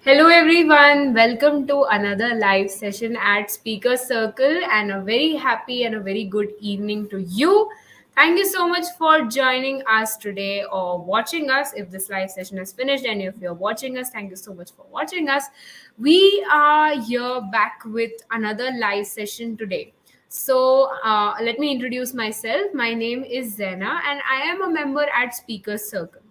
Hello everyone, welcome to another live session at Speaker Circle and a very happy and a very good evening to you. Thank you so much for joining us today or watching us. If this live session is finished and if you're watching us, thank you so much for watching us. We are here back with another live session today. So let me introduce myself. My name is Zena and I am a member at Speaker Circle.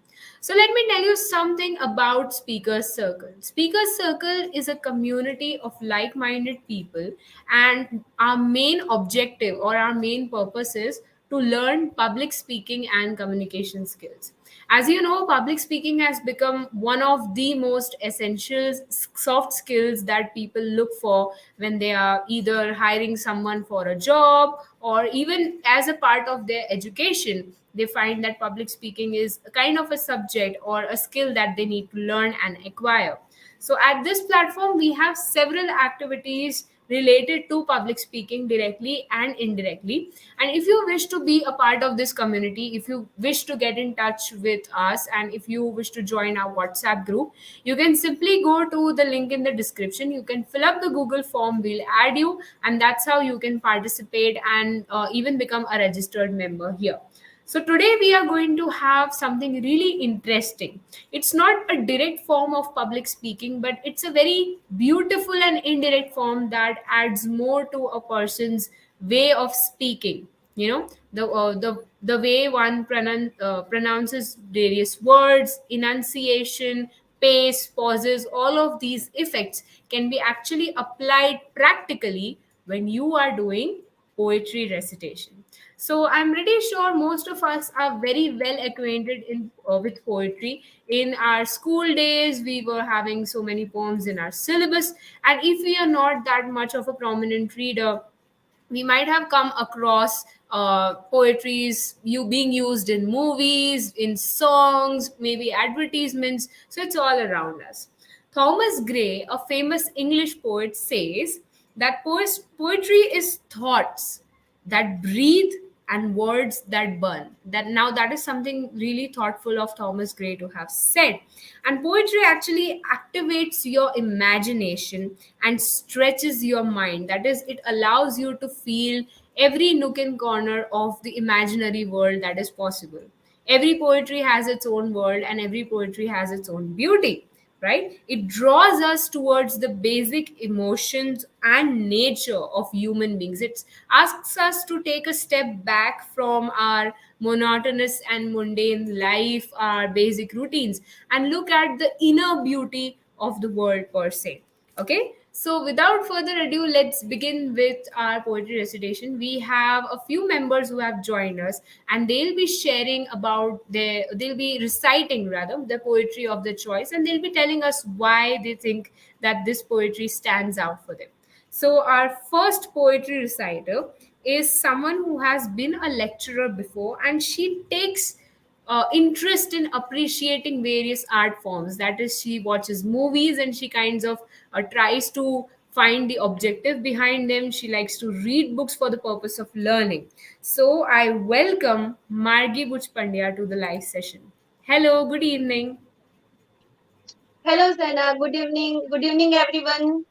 So let me tell you something about Speakers Circle. Speakers Circle is a community of like-minded people, and our main objective or our main purpose is to learn public speaking and communication skills. As you know, public speaking has become one of the most essential soft skills that people look for when they are either hiring someone for a job or even as a part of their education. They find that public speaking is a kind of a subject or a skill that they need to learn and acquire. So at this platform we have several activities related to public speaking directly and indirectly. And if you wish to be a part of this community, if you wish to get in touch with us, and if you wish to join our WhatsApp group, you can simply go to the link in the description. You can fill up the Google form, we'll add you, and that's how you can participate and even become a registered member here. So today we are going to have something really interesting. It's not a direct form of public speaking, but it's a very beautiful and indirect form that adds more to a person's way of speaking. You know, the way one pronounces various words, enunciation, pace, pauses, all of these effects can be actually applied practically when you are doing poetry recitation. So I'm pretty sure most of us are very well acquainted in with poetry. In our school days, we were having so many poems in our syllabus, and if we are not that much of a prominent reader, we might have come across poetries you being used in movies, in songs, maybe advertisements. So it's all around us. Thomas Gray, a famous English poet, says that poetry is thoughts that breathe and words that burn. That is something really thoughtful of Thomas Gray to have said. And poetry actually activates your imagination and stretches your mind. That is, it allows you to feel every nook and corner of the imaginary world that is possible. Every poetry has its own world and every poetry has its own beauty, right? It draws us towards the basic emotions and nature of human beings. It asks us to take a step back from our monotonous and mundane life, our basic routines, and look at the inner beauty of the world per se. Okay, so without further ado, let's begin with our poetry recitation. We have a few members who have joined us, and they'll be sharing about they'll be reciting rather the poetry of their choice, and they'll be telling us why they think that this poetry stands out for them. So our first poetry reciter is someone who has been a lecturer before, and she takes interest in appreciating various art forms. That is, she watches movies and she kinds of tries to find the objective behind them. She likes to read books for the purpose of learning. So I welcome Margie Buch Pandya to the live session. Hello, good evening. Hello, Zena. Good evening. Good evening, everyone.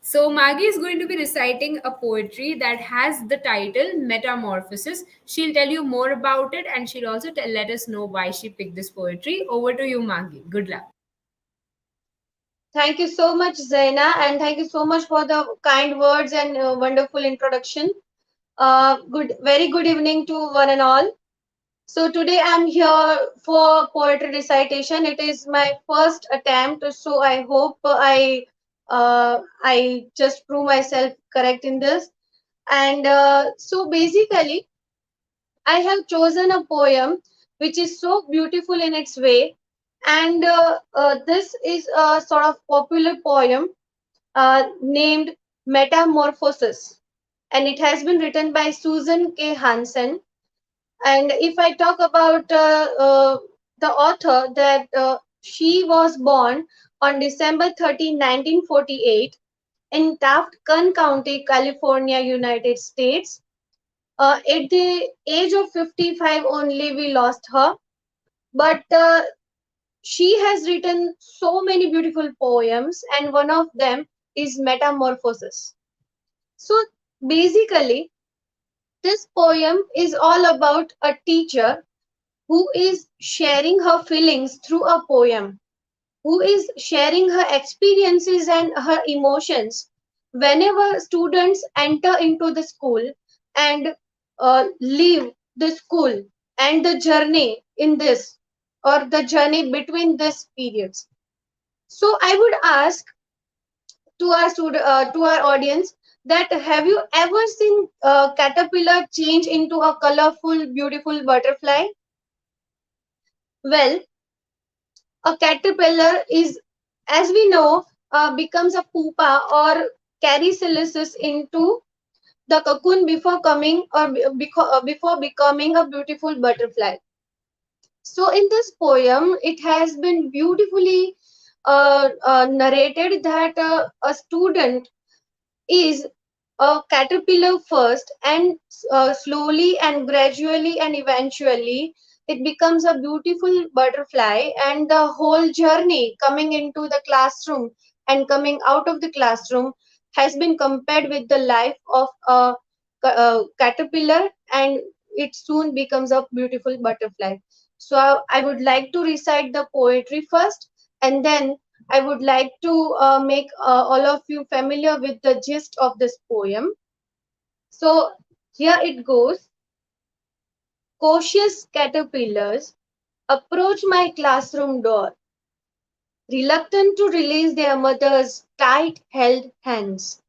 So Margie is going to be reciting a poetry that has the title Metamorphosis. She'll tell you more about it and she'll also let us know why she picked this poetry. Over to you, Margie. Good luck. Thank you so much, Zena, and thank you so much for the kind words and wonderful introduction. Very good evening to one and all. So today I'm here for poetry recitation. It is my first attempt, so I hope I just prove myself correct in this. And so basically, I have chosen a poem which is so beautiful in its way, and this is a sort of popular poem named Metamorphosis, and it has been written by Susan K. Hansen. And if I talk about the author, that she was born on December 13, 1948, in Taft Ken County, California, United States. At the age of 55 only, we lost her. But She has written so many beautiful poems, and one of them is Metamorphosis. So basically, this poem is all about a teacher who is sharing her feelings through a poem, who is sharing her experiences and her emotions whenever students enter into the school and leave the school, and the journey in this, or the journey between these periods. So I would ask to our audience, that have you ever seen a caterpillar change into a colorful beautiful butterfly? Well, a caterpillar is, as we know, becomes a pupa or chrysalis into the cocoon before coming, or before becoming a beautiful butterfly. So in this poem, it has been beautifully narrated that a student is a caterpillar first, and slowly and gradually and eventually it becomes a beautiful butterfly, and the whole journey coming into the classroom and coming out of the classroom has been compared with the life of a caterpillar, and it soon becomes a beautiful butterfly. So I would like to recite the poetry first, and then I would like to make all of you familiar with the gist of this poem. So here it goes. Cautious caterpillars approach my classroom door, reluctant to release their mother's tight held hands.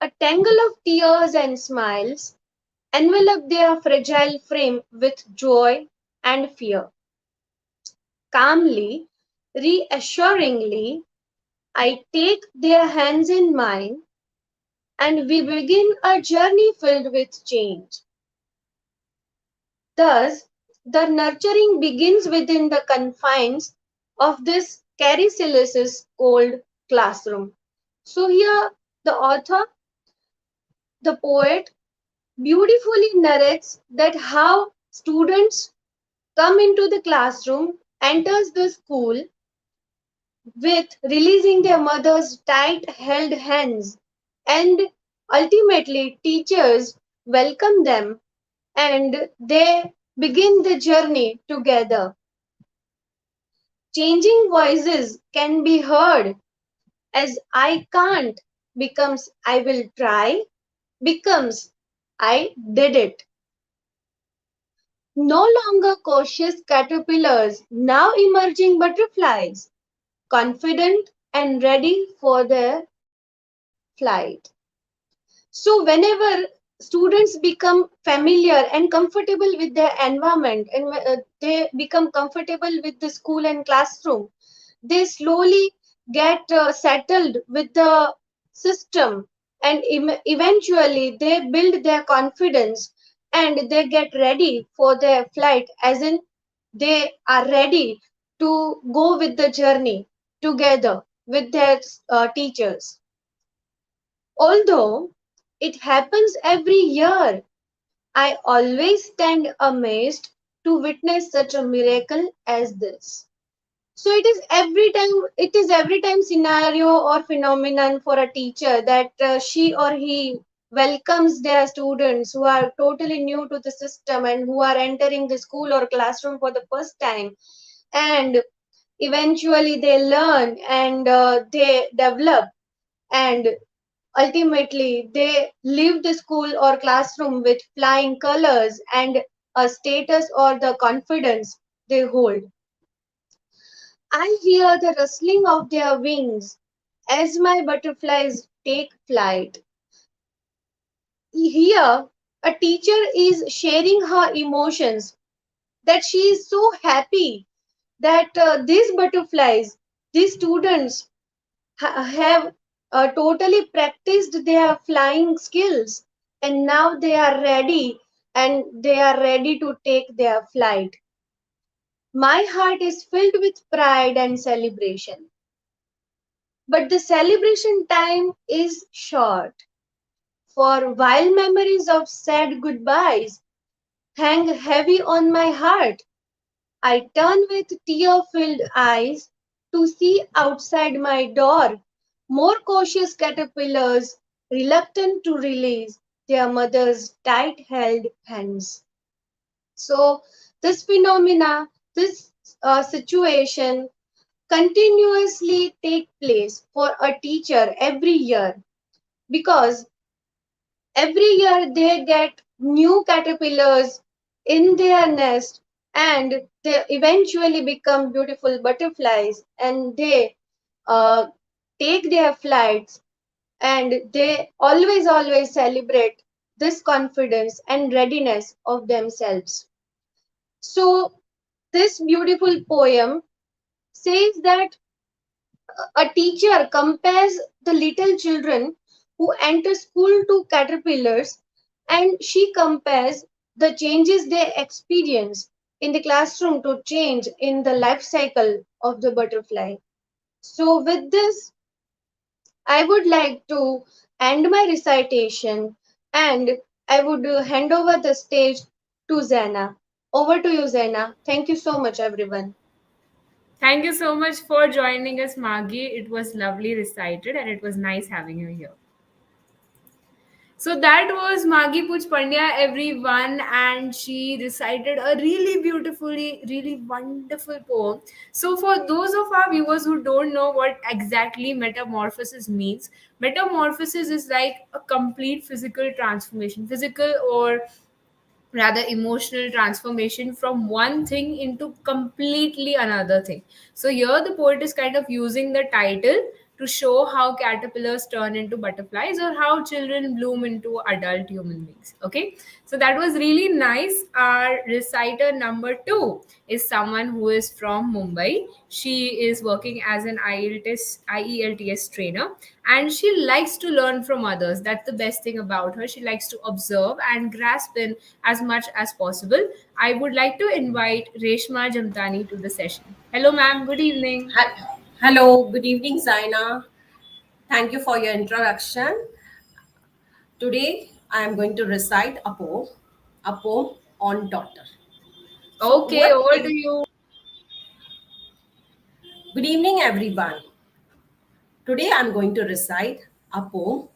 A tangle of tears and smiles envelop their fragile frame with joy and fear. Calmly, reassuringly, I take their hands in mine, and we begin a journey filled with change. Thus, the nurturing begins within the confines of this Chrysalis cold classroom. So here the author, the poet, beautifully narrates that how students come into the classroom, enters the school with releasing their mother's tight held hands, and ultimately teachers welcome them, and they begin the journey together. Changing voices can be heard as I can't becomes I will try, becomes I did it. No longer cautious caterpillars, now emerging butterflies, confident and ready for their flight. So whenever students become familiar and comfortable with their environment, and they become comfortable with the school and classroom, they slowly get settled with the system, and eventually they build their confidence, and they get ready for their flight, as in they are ready to go with the journey together with their teachers. Although it happens every year, I always stand amazed to witness such a miracle as this. So it is every time scenario or phenomenon for a teacher that she or he welcomes their students who are totally new to the system and who are entering the school or classroom for the first time, and eventually they learn, and they develop, and ultimately they leave the school or classroom with flying colors and a status or the confidence they hold. I hear the rustling of their wings as my butterflies take flight. Here, a teacher is sharing her emotions, that she is so happy that these butterflies, these students, have totally practiced their flying skills, and now they are ready, and they are ready to take their flight. My heart is filled with pride and celebration. But the celebration time is short, for while memories of sad goodbyes hang heavy on my heart, I turn with tear-filled eyes to see outside my door more cautious caterpillars reluctant to release their mother's tight-held hands. So this phenomena, this situation continuously take place for a teacher every year because every year they get new caterpillars in their nest and they eventually become beautiful butterflies and they uh, take their flights and they always celebrate this confidence and readiness of themselves. So this beautiful poem says that a teacher compares the little children who enter school to caterpillars and she compares the changes they experience in the classroom to change in the life cycle of the butterfly. So, with this, I would like to end my recitation and I would hand over the stage to Zaina. Over to you, Zaina. Thank you so much, everyone. Thank you so much for joining us, Margie. It was lovely recited and it was nice having you here. So that was Margie Puch Pandya, everyone, and she recited a really beautifully, really wonderful poem. So, for those of our viewers who don't know what exactly metamorphosis means, metamorphosis is like a complete physical transformation, physical or rather emotional transformation from one thing into completely another thing. So here the poet is kind of using the title to show how caterpillars turn into butterflies or how children bloom into adult human beings. Okay, so that was really nice. Our reciter number 2 is someone who is from Mumbai. She is working as an IELTS trainer and she likes to learn from others. That's the best thing about her. She likes to observe and grasp in as much as possible. I would like to invite Reshma Jhamtani to the session. Hello, ma'am. Good evening. Hello, good evening, Zaina. Thank you for your introduction. Today, I am going to recite a poem on daughter. So, Okay, over to you. good evening, everyone. Today, I am going to recite a poem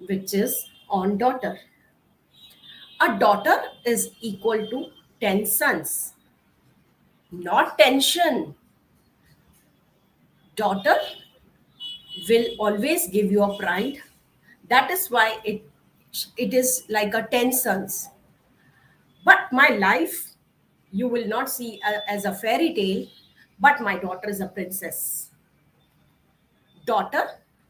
which is on daughter. A daughter is equal to 10 sons, not tension. Daughter will always give you a pride. That is why it is like a 10 sons. But my life, you will not see as a fairy tale, but my daughter is a princess. Daughter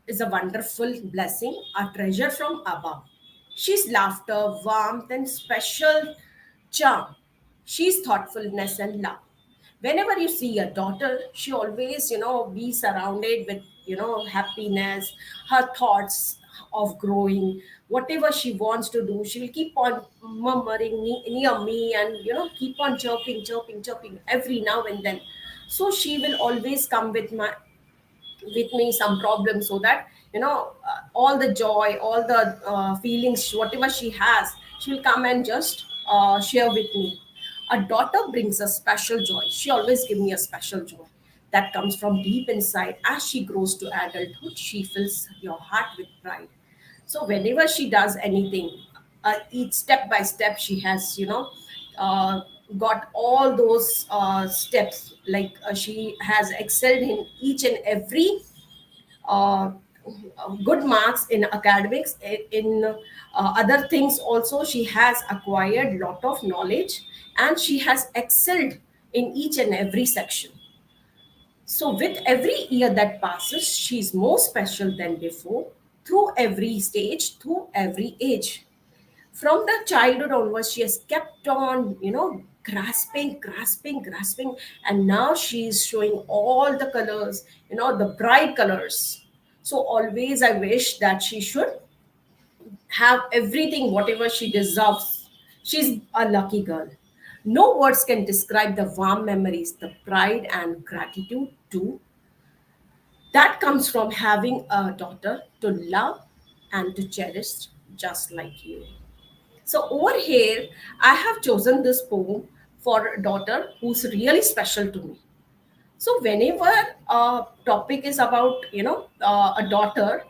is a wonderful blessing, a treasure from above. She's laughter, warmth, and special charm. She's thoughtfulness and love. Whenever you see a daughter, she always, be surrounded with, happiness, her thoughts of growing, whatever she wants to do, she will keep on murmuring near me and, keep on chirping, chirping, chirping every now and then. So she will always come with me some problems so that all the joy, all the feelings, whatever she has, she will come and just share with me. A daughter brings a special joy. She always gives me a special joy that comes from deep inside. As she grows to adulthood, she fills your heart with pride. So whenever she does anything, each step by step, she has uh, got all those steps, like she has excelled in each and every uh, good marks in academics. In other things also, she has acquired lot of knowledge and she has excelled in each and every section. So with every year that passes, she's more special than before, through every stage, through every age. From the childhood onwards, she has kept on, grasping, grasping, grasping, and now she is showing all the colors, the bright colors. So always I wish that she should have everything, whatever she deserves. She's a lucky girl. No words can describe the warm memories, the pride and gratitude too that comes from having a daughter to love and to cherish just like you. So over here, I have chosen this poem for a daughter who's really special to me. So whenever a topic is about a daughter,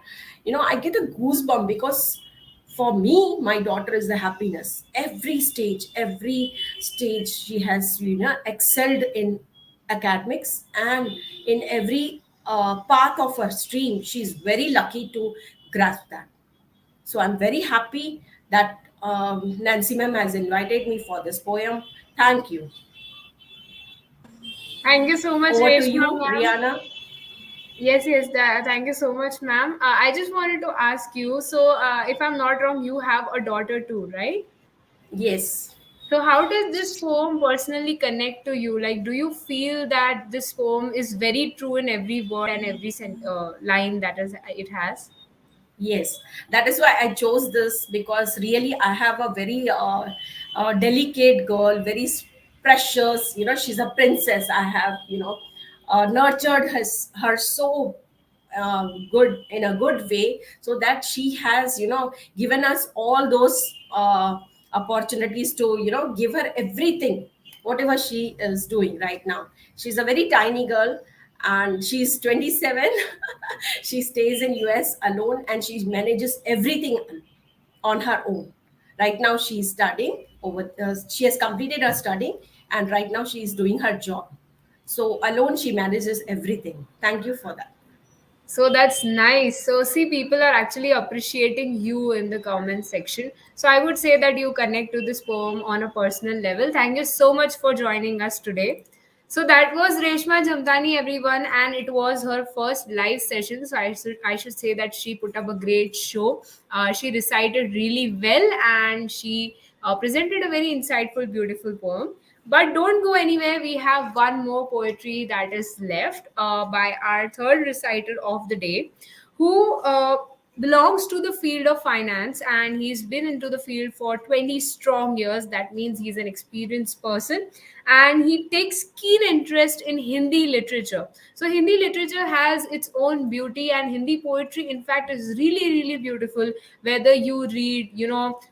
I get a goosebump, because for me my daughter is the happiness. Every stage she has excelled in academics, and in every path of her stream she's very lucky to grasp that. So I'm very happy that Nancy ma'am has invited me for this poem. Thank you. Thank you so much, Over to Reshma, you, ma'am. Rihanna. Yes, yes, thank you so much, ma'am. I just wanted to ask you, so if I'm not wrong, you have a daughter too, right? Yes. So how does this poem personally connect to you? Like, do you feel that this poem is very true in every word and every line that is it has? Yes, that is why I chose this, because really I have a very delicate girl, very precious. She's a princess. I have nurtured her so good, in a good way, so that she has given us all those opportunities to give her everything, whatever she is doing right now. She's a very tiny girl, and she's 27. She stays in US alone, and she manages everything on her own. Right now she's studying over she has completed her studying, and right now she is doing her job. So alone she manages everything. Thank you for that. So that's nice. So, see, people are actually appreciating you in the comment section. So, I would say that you connect to this poem on a personal level. Thank you so much for joining us today. So, that was Reshma Jhamtani, everyone, and it was her first live session. So, I should say that she put up a great show. She recited really well, and she presented a very insightful, beautiful poem. But don't go anywhere. We have one more poetry that is left by our third reciter of the day, who belongs to the field of finance, and he's been into the field for 20 strong years. That means he's an experienced person, and he takes keen interest in Hindi literature. So Hindi literature has its own beauty, and Hindi poetry, in fact, is really, really beautiful. Whether you read,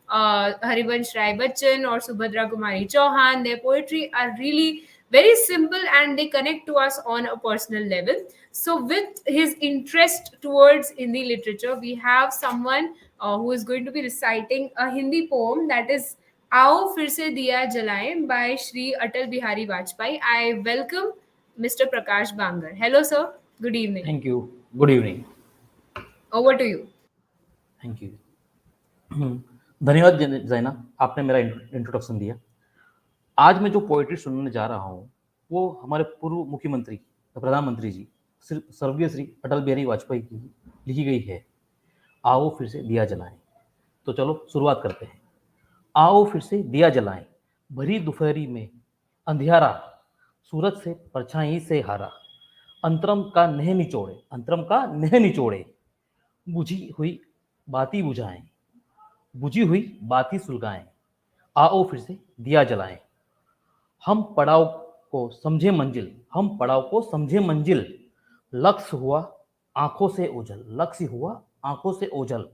Harivansh Rai Bachchan or Subhadra Kumari Chauhan, their poetry are really very simple and they connect to us on a personal level. So, with his interest towards Hindi literature, we have someone who is going to be reciting a Hindi poem, that is Aao Fir Se Diya Jalaएं by Shri Atal Bihari Vajpayee. I welcome Mr. Prakash Bangar. Hello, sir. Good evening. Thank you good evening Over to you. Thank you धन्यवाद जैना, आपने मेरा introduction दिया। आज मैं जो poetry सुनने जा रहा हूँ वो हमारे पूर्व मुख्यमंत्री प्रधानमंत्री जी स्वर्गीय श्री अटल बिहारी वाजपेयी की लिखी गई है। आओ फिर से दिया जलाएं। तो चलो शुरुआत करते हैं। आओ फिर से दिया जलाएं, भरी दोपहरी में अंधियारा, सूरज से परछाई से हारा, अंतरम का नेह निचोड़े, अंतरम का नेह निचोड़े, बुझी हुई बाती बुझाएं, बुझी हुई बाती सुलगाएं, आओ फिर से दिया जलाएं। हम पड़ाव को समझे मंजिल, हम पड़ाव को समझे मंजिल, लक्ष्य हुआ आंखों से ओझल, लक्ष्य हुआ आंखों से ओझल,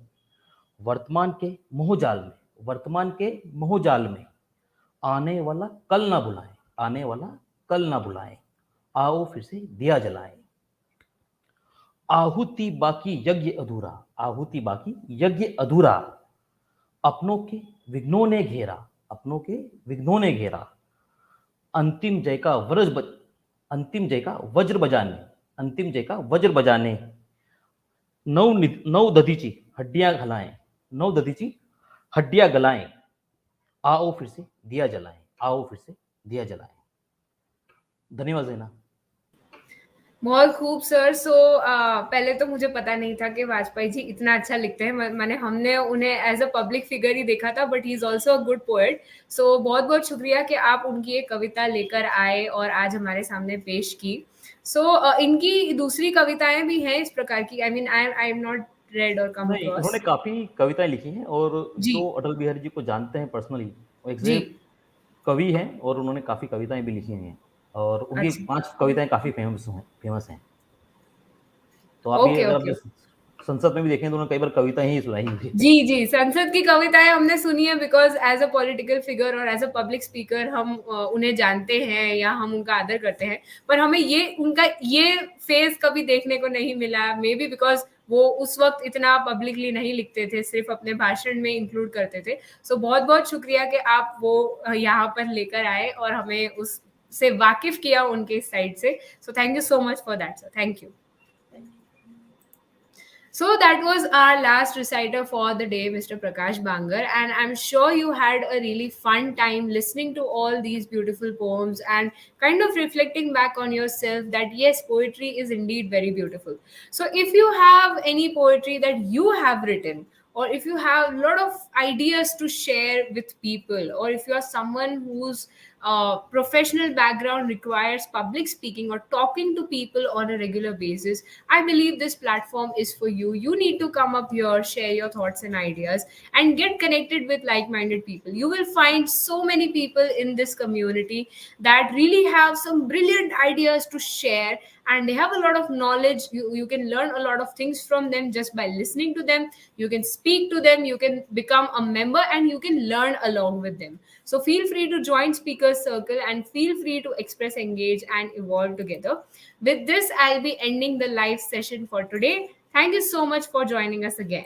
वर्तमान के मोहजाल में, वर्तमान के मोहजाल में, आने वाला कल ना भुलाएं, आने वाला कल ना भुलाएं, आओ फिर से दिया जलाएं। आहुति बाकी यज्ञ अधूरा, आहुति बाकी यज्ञ अधूरा, अपनों के विघ्नों ने घेरा, अपनों के विघ्नों ने घेरा, अंतिम जय का अंतिम जय का वज्र बजाने, अंतिम जय का वज्र बजाने, नौ दधीची हड्डियां घलाएं, नौ दधीची हड्डियां गलाएं, आओ फिर से दिया जलाएं, आओ फिर से दिया जलाएं। धन्यवाद जैना। बहुत खूब सर। सो पहले तो मुझे पता नहीं था कि वाजपेयी जी इतना अच्छा लिखते हैं। मैंने हमने उन्हें एज अ पब्लिक फिगर ही देखा था, but he is also a good poet. So बहुत बहुत शुक्रिया कि आप उनकी एक कविता लेकर आए और आज हमारे सामने पेश की। सो इनकी दूसरी कविताएं भी हैं इस प्रकार की। आई एम नॉट रेड और कम नहीं, अक्रॉस। उन्होंने काफी कविताएं लिखी हैं, और जी जो अटल बिहारी जी को जानते हैं पर्सनली, वो एक जी। कवि हैं और उन्होंने काफी कविताएं भी लिखी हैं, और उनकी अच्छा, 5 कविताएं काफी फेमस हैं। तो आप ये ओके अगर ओके। आपने संसद में भी देखें तो उन्होंने कई बार कविता ही सुनाई हुई है। जी, जी, संसद की कविताएँ हमने सुनी है because as a political figure और एज़ अ पब्लिक स्पीकर हम उन्हें जानते हैं या हम उनका आदर करते हैं। पर हमें ये उनका ये फ़ेज़ कभी देखने को नहीं मिला, मेबी बिकॉज़ वो उस वक़्त इतना पब्लिकली नहीं लिखते थे, सिर्फ़ अपने भाषण में इंक्लूड करते थे। सो बहुत-बहुत शुक्रिया कि आप वो यहाँ पर लेकर आए और हमें उससे वाकिफ़ किया उनके इस साइड से। So thank you so much for that sir, thank you. So that was our last reciter for the day, Mr. Prakash Bangar, and I'm sure you had a really fun time listening to all these beautiful poems and kind of reflecting back on yourself that yes, poetry is indeed very beautiful. So if you have any poetry that you have written, or if you have a lot of ideas to share with people, or if you are someone whose professional background requires public speaking or talking to people on a regular basis, I believe this platform is for you. You need to come up here, share your thoughts and ideas, and get connected with like minded people. You will find so many people in this community that really have some brilliant ideas to share, and they have a lot of knowledge. You can learn a lot of things from them just by listening to them. You can speak to them, you can become a member, and you can learn along with them. So feel free to join Speakers Circle and feel free to express, engage, and evolve together. With this, I'll be ending the live session for today. Thank you so much for joining us again.